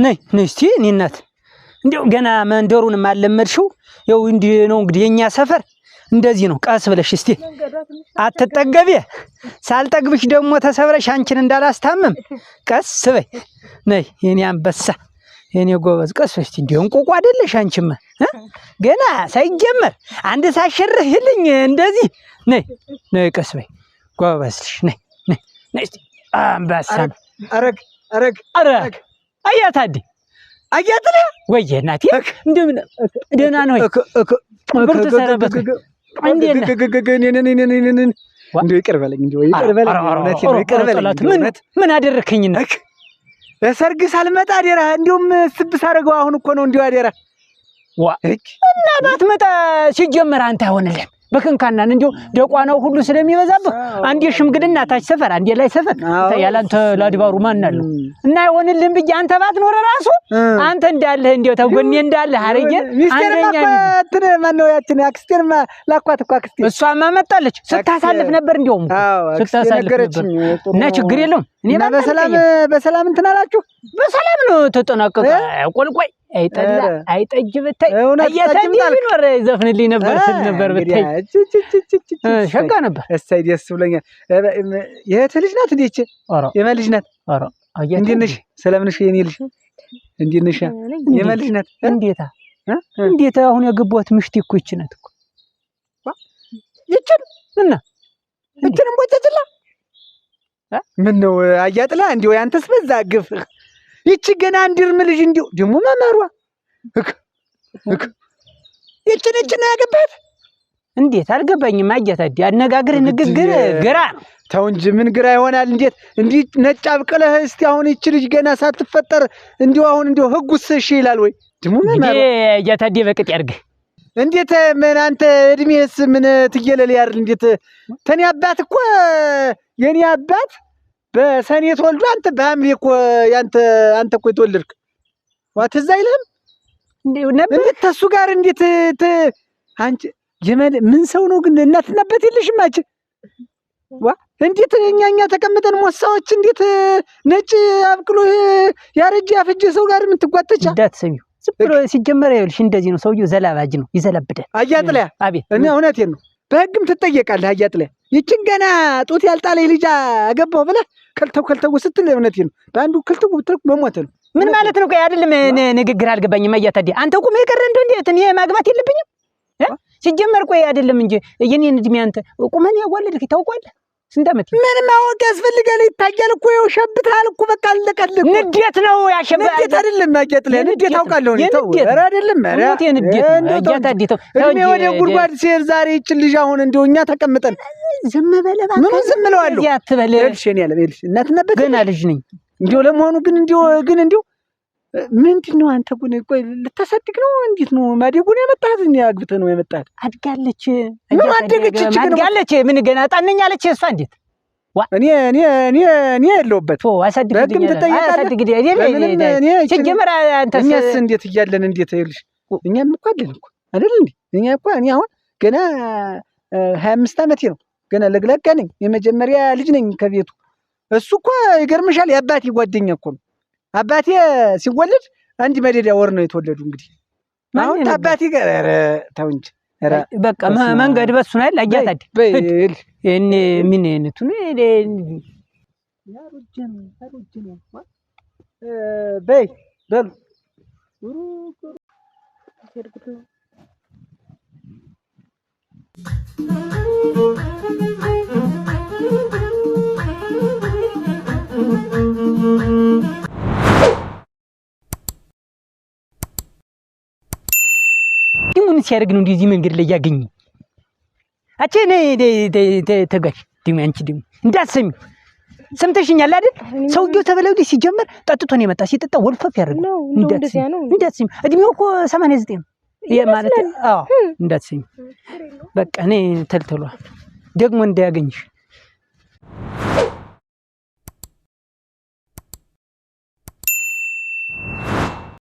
ነይ እስቲ እኔ እናት እንዴው ገና መንደሩን ማለመድሽው ያው እንዴ ነው እንግዲህ የኛ ሰፈር እንደዚህ ነው ቀስ ብለሽ እስቲ አትጠገቢ ሳልጠግብሽ ደግሞ ተሰብረሽ አንቺን እንዳላስታምም ቀስ በይ ነይ የኔ አንበሳ የኔ ጎበዝ ቀስ እስቲ እንዴው እንቆቆ አይደለሽ አንቺማ ገና ሳይጀመር አንድ ሳሸርህልኝ እንደዚህ ነይ ቀስ በይ ጎበዝሽ ነይ እስቲ አንበሳ አረግ አያታዲ አያትለ ወየ እናቴ እንደምን ደህና ነው ብርቱ ሰረበት እንደው ይቅር በለኝ ምን አደረከኝ ነው ለሰርግ ሳልመጣ አደራ እንደውም ስብስ አደረገው አሁን እኮ ነው እንደው አደራ እና ባትመጣ ሲጀመር አንተ አይሆንልህም በከንካናን እንደው ደቋናው ሁሉ ስለሚበዛብህ አንዴ ሽምግልና ታች ሰፈር አንዴ ላይ ሰፈር ያላንተ ላድባሩ ማን አለው እና አይሆንልህም ብዬ አንተ ባትኖር ራሱ አንተ እንዳለህ እንደው ተጎኔ እንዳለህ አረጀ አንደኛ እንትን ማን ነው ያችን አክስቴንማ ላኳት እኮ አክስቴ እሷማ መጣለች ስታሳልፍ ነበር እንደውም ስታሳልፍ ነበር እና ችግር የለውም እኔ በሰላም እንትን አላችሁ በሰላም ነው ተጠናቀቀ ቆልቆይ አይጠጅ ብታይ አያታዲ ቢኖር ዘፍንልኝ ነበር ስል ነበር ብታይ ሸጋ ነበር እሰይ ደስ ብሎኛል የት ልጅ ናት እንዴች የማን ልጅ ናት እንዴት ነሽ ሰላም ነሽ የኔ ልጅ እንዴት ነሽ የማን ልጅ ናት እንዴት አሁን የገባሁት ምሽቴ እኮ ይች ናት እኮ ይችን ወጨጭላ ምን ነው አያጥላ እንዴው ያንተስ በዛ ግፍ ይቺ ገና እንድርም ልጅ እንዴው ደሞ ማማሯ ይቺ ነው ያገባት እንዴት አልገባኝም አያታዲ አነጋግር ንግግር ግራ ተው እንጂ ምን ግራ ይሆናል እንዴት እንዴ ነጭ አብቀለህ እስቲ አሁን ይቺ ልጅ ገና ሳትፈጠር እንዴው አሁን እንዴው ህጉስ እሺ ይላል ወይ ደሞ ማማሯ አያታዲ በቅጥ ያርግ እንዴት ምን አንተ እድሜስ ምን ትየለል ያርል እንዴት ተኔ አባት እኮ የኔ አባት በሰኔ ተወልዶ አንተ በሐምሌ እኮ አንተ እኮ የተወለድክ ዋትዛ አይልም ነበር እንዴት ተሱ ጋር እንዴት አንቺ ምን ሰው ነው ግን እናትና አባት የለሽም አንቺ እንዴት እኛ ተቀምጠን ሞሳዎች እንዴት ነጭ አብቅሎ ያረጀ ያፈጀ ሰው ጋር ምን ትጓተቻ እንዳትሰሚው ዝብሮ ሲጀመር ይልሽ እንደዚህ ነው ሰውየው ዘላባጅ ነው ይዘለብዳል አያጥላ አቤት እኔ እውነቴን ነው በህግም ትጠየቃለህ አያጥላ ይችን ገና ጡት ያልጣለ ልጅ አገባው ብለህ ከልተው ስትል እውነቴን ነው በአንዱ ከልተው ብትልክ በሞተ ነው ምን ማለት ነው ቆይ አይደለም ንግግር አልገባኝም አያታዲ አንተ ቁም የቀረ እንዴት እኔ ማግባት የለብኝም ሲጀመር ቆይ አይደለም እንጂ የኔን እድሜ አንተ ቁመን ያዋለድክ ታውቋለህ ስንት አመት ምን ማወቅ ያስፈልጋል ይታያል እኮ ይወሸብታል እኮ በቃ አለቀልህ ንዴት ነው ያሸባ ንዴት አይደለም ማቄጥለ ንዴት ታውቃለህ ነው ተው ኧረ አይደለም ኧረ ንዴት አያታዲ ተው እኔ ወደ ጉርጓድ ሲር ዛሬ ይችል ልጅ አሁን እንደውኛ ተቀምጠን ዝም በለባ ምን ዝም ብለዋለሁ ያትበለ እልሽኔ ያለ እልሽ እናትነበት ገና ልጅ ነኝ እንዴው ለመሆኑ ግን እንዴው ምንድነው አንተ ጉን ቆይ ልታሳድግ ነው እንዴት ነው ማደጉን ያመጣት እኔ አግብተህ ነው ያመጣት አድጋለች ምን አድጋለች ምን ገና ጣነኛለች እሷ እንዴት እኔ ያለውበት አሳድግ እኔ ሲጀመር አንተ እኛስ እንዴት እያለን እንዴት ይልሽ እኛም እኮ አለን እኮ አይደል እንዴ እኛ እኮ እኔ አሁን ገና 25 አመቴ ነው ገና ለግላጋ ነኝ የመጀመሪያ ልጅ ነኝ ከቤቱ እሱ እኮ ይገርምሻል ያባቴ ጓደኛ እኮ ነው አባቴ ሲወለድ አንድ መደዳ ወር ነው የተወለዱ እንግዲህ አሁን አባቴ ጋር ኧረ ተው እንጂ ኧረ በቃ መንገድ በሱ ነው አይደል አያታዲ እኔ ምን አይነቱ ነው ያሩጀን በይ በሉ ምን ሲያደርግ ነው እንደዚህ መንገድ ላይ ያገኝ አቼ ነይ ተጋሽ ድም አንቺ ድም እንዳትሰሚ ሰምተሽኛል አይደል ሰውየው ተበለውዲ ሲጀመር ጠጥቶ ነው የመጣ ሲጠጣ ወልፈፍ ያደርግ እንዳትሰሚ እድሜው እኮ 89 ነው ማለት አዎ እንዳትሰሚ በቃ ነይ ተልተሏ ደግሞ እንዳያገኝሽ